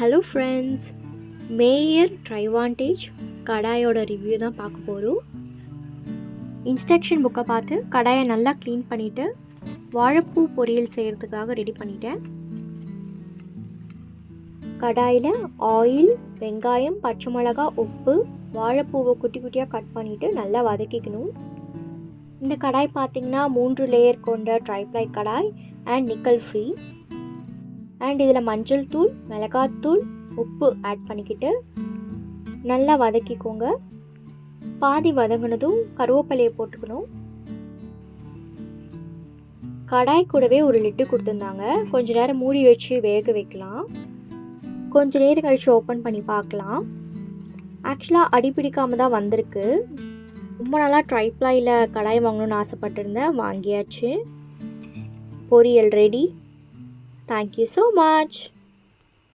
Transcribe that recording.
Hello friends, mayor ட்ரைவான்டேஜ் கடாயோட review தான் பார்க்க போகிறோம். இன்ஸ்ட்ரக்ஷன் புக்கை பார்த்து கடாயை நல்லா க்ளீன் பண்ணிவிட்டு வாழைப்பூ பொரியல் செய்கிறதுக்காக ரெடி பண்ணிட்டேன். கடாயில் ஆயில், வெங்காயம், பச்சை மிளகா, உப்பு, வாழைப்பூவை குட்டி குட்டியாக கட் பண்ணிவிட்டு நல்லா வதக்கிக்கணும். இந்த கடாய் பார்த்திங்கன்னா 3 லேயர் கொண்ட tri-ply kadai and nickel free. And இதில் மஞ்சள் தூள், மிளகாத்தூள், உப்பு ஆட் பண்ணிக்கிட்டு நல்லா வதக்கிக்கோங்க. பாதி வதங்கினதும் கருவேப்பிலையை போட்டுக்கணும். கடாய் கூடவே ஒரு லிட்டு கொடுத்துருந்தாங்க. கொஞ்ச நேரம் மூடி வச்சு வேக வைக்கலாம். கொஞ்ச நேரம் கழித்து ஓப்பன் பண்ணி பார்க்கலாம். ஆக்சுவலாக அடிப்பிடிக்காமல் தான் வந்திருக்கு. ரொம்ப நாளாக ட்ரைப்ளையில் கடாய் வாங்கணும்னு ஆசைப்பட்டிருந்தேன், வாங்கியாச்சு. பொரியல் ready. Thank you so much.